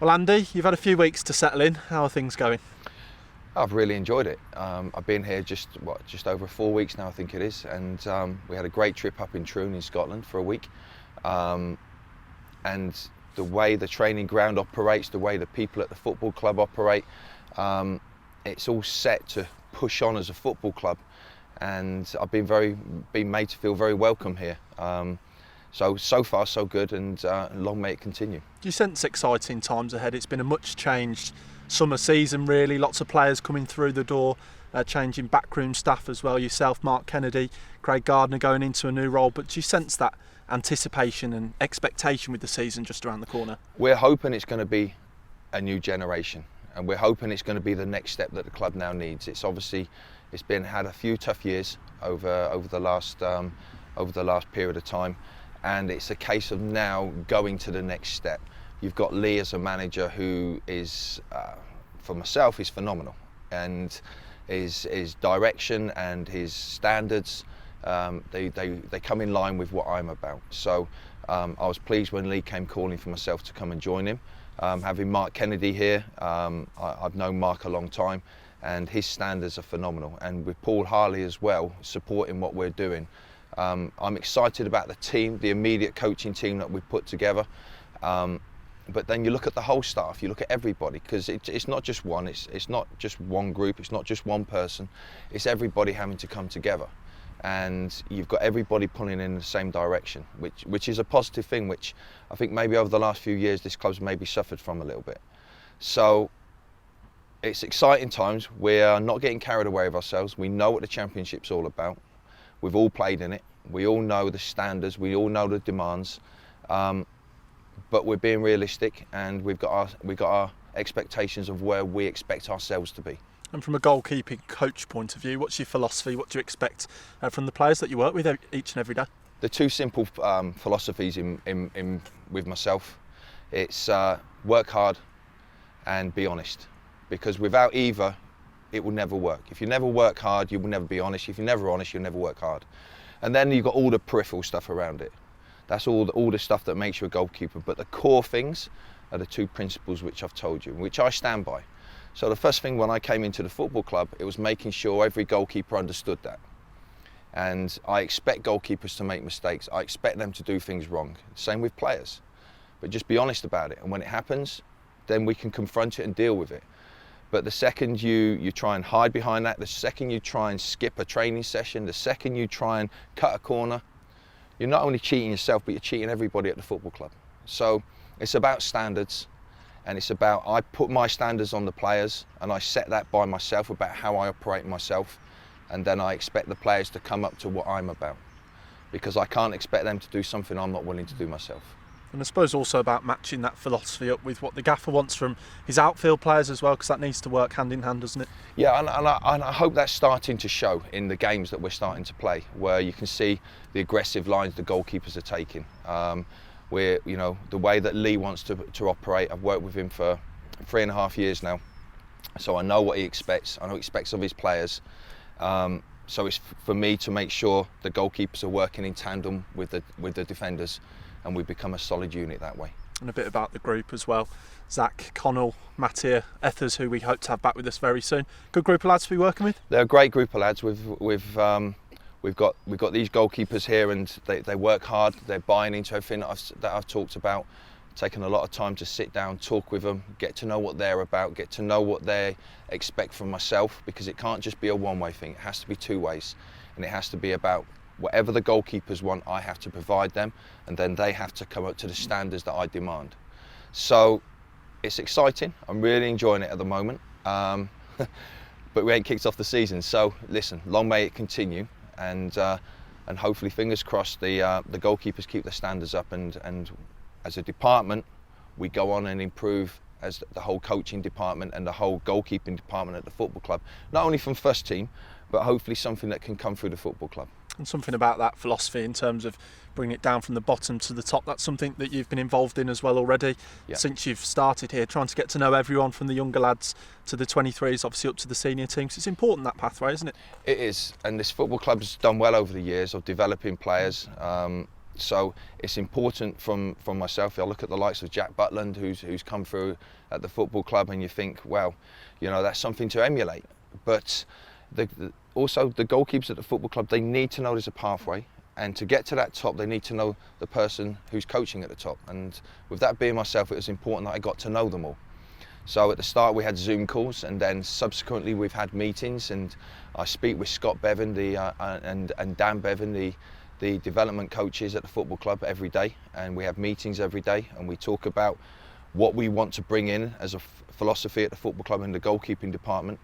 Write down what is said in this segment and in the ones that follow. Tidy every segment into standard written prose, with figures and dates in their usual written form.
Well, Andy, you've had a few weeks to settle in. How are things going? I've really enjoyed it. I've been here just over 4 weeks now, I think it is, and we had a great trip up in Troon in Scotland for a week. And the way the training ground operates, the way the people at the football club operate, it's all set to push on as a football club, and I've been made to feel very welcome here. So far so good, and long may it continue. Do you sense exciting times ahead? It's been a much changed summer season, really. Lots of players coming through the door, changing backroom staff as well. Yourself, Mark Kennedy, Craig Gardner going into a new role. But do you sense that anticipation and expectation with the season just around the corner? We're hoping it's going to be a new generation, and we're hoping it's going to be the next step that the club now needs. It's had a few tough years over the last period of time, and it's a case of now going to the next step. You've got Lee as a manager who is, for myself, is phenomenal, and his direction and his standards, they come in line with what I'm about. So I was pleased when Lee came calling for myself to come and join him. Having Mark Kennedy here, I've known Mark a long time, and his standards are phenomenal. And with Paul Harley as well, supporting what we're doing. I'm excited about the team, the immediate coaching team that we've put together. But then you look at the whole staff, you look at everybody, because it's not just one, it's not just one group, it's not just one person, it's everybody having to come together. And you've got everybody pulling in the same direction, which is a positive thing, which I think maybe over the last few years this club's maybe suffered from a little bit. So it's exciting times. We're not getting carried away with ourselves. We know what the Championship's all about. We've all played in it. We all know the standards. We all know the demands. But we're being realistic, and we've got our expectations of where we expect ourselves to be. And from a goalkeeping coach point of view, what's your philosophy? What do you expect from the players that you work with each and every day? The two simple philosophies with myself, it's work hard and be honest. Because without either, it will never work. If you never work hard, you will never be honest. If you're never honest, you'll never work hard. And then you've got all the peripheral stuff around it. That's all the stuff that makes you a goalkeeper. But the core things are the two principles which I've told you, which I stand by. So the first thing when I came into the football club, it was making sure every goalkeeper understood that. And I expect goalkeepers to make mistakes. I expect them to do things wrong. Same with players. But just be honest about it. And when it happens, then we can confront it and deal with it. But the second you try and hide behind that, the second you try and skip a training session, the second you try and cut a corner, you're not only cheating yourself, but you're cheating everybody at the football club. So it's about standards, and it's about, I put my standards on the players, and I set that by myself about how I operate myself, and then I expect the players to come up to what I'm about, because I can't expect them to do something I'm not willing to do myself. And I suppose also about matching that philosophy up with what the gaffer wants from his outfield players as well, because that needs to work hand in hand, doesn't it? Yeah, and I hope that's starting to show in the games that we're starting to play, where you can see the aggressive lines the goalkeepers are taking. Where, you know, the way that Lee wants to operate, I've worked with him for 3.5 years now, so I know what he expects. I know what he expects of his players. So it's for me to make sure the goalkeepers are working in tandem with the defenders, and we become a solid unit that way. And a bit about the group as well. Zach, Connell, Mattia, Ethers, who we hope to have back with us very soon. Good group of lads to be working with? They're a great group of lads. We've got these goalkeepers here, and they work hard. They're buying into everything that I've talked about. Taken a lot of time to sit down, talk with them, get to know what they're about, get to know what they expect from myself, because it can't just be a one-way thing. It has to be two ways, and it has to be about whatever the goalkeepers want, I have to provide them, and then they have to come up to the standards that I demand. So it's exciting. I'm really enjoying it at the moment, but we ain't kicked off the season. So listen, long may it continue, and hopefully, fingers crossed, the goalkeepers keep the standards up, and as a department, we go on and improve as the whole coaching department and the whole goalkeeping department at the football club. Not only from first team, but hopefully something that can come through the football club. And something about that philosophy in terms of bringing it down from the bottom to the top, that's something that you've been involved in as well already. Yeah. Since you've started here, trying to get to know everyone from the younger lads to the 23s, obviously up to the senior teams. It's important, that pathway, isn't it? It is, and this football club has done well over the years of developing players. So it's important from myself. I look at the likes of Jack Butland, who's come through at the football club, and you think, well, you know, that's something to emulate. But also the goalkeepers at the football club, they need to know there's a pathway, and to get to that top, they need to know the person who's coaching at the top. And with that being myself, it was important that I got to know them all. So at the start we had Zoom calls, and then subsequently we've had meetings, and I speak with Scott Bevan and Dan Bevan, the development coaches at the football club, every day, and we have meetings every day, and we talk about what we want to bring in as a philosophy at the football club in the goalkeeping department.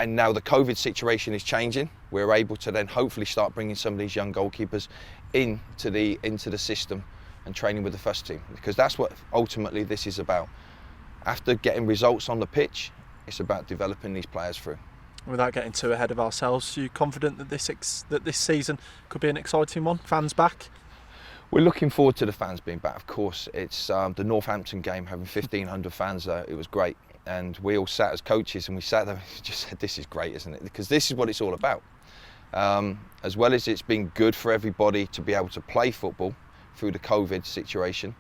And now the COVID situation is changing. We're able to then hopefully start bringing some of these young goalkeepers into the system and training with the first team, because that's what ultimately this is about. After getting results on the pitch, it's about developing these players through. Without getting too ahead of ourselves, are you confident that this season could be an exciting one? Fans back? We're looking forward to the fans being back. Of course, it's the Northampton game, having 1,500 fans there. It was great, and we all sat as coaches, and we sat there and just said, "This is great, isn't it?" Because this is what it's all about. As well as it's been good for everybody to be able to play football through the COVID situation,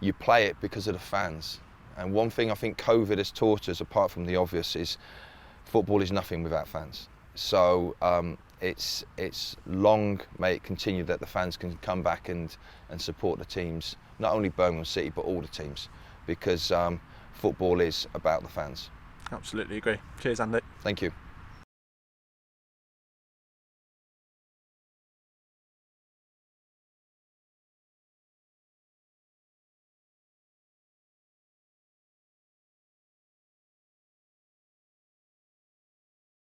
you play it because of the fans. And one thing I think COVID has taught us, apart from the obvious, is football is nothing without fans. So it's long may it continue that the fans can come back and support the teams, not only Birmingham City but all the teams, because football is about the fans. Absolutely agree. Cheers, Andy. Thank you.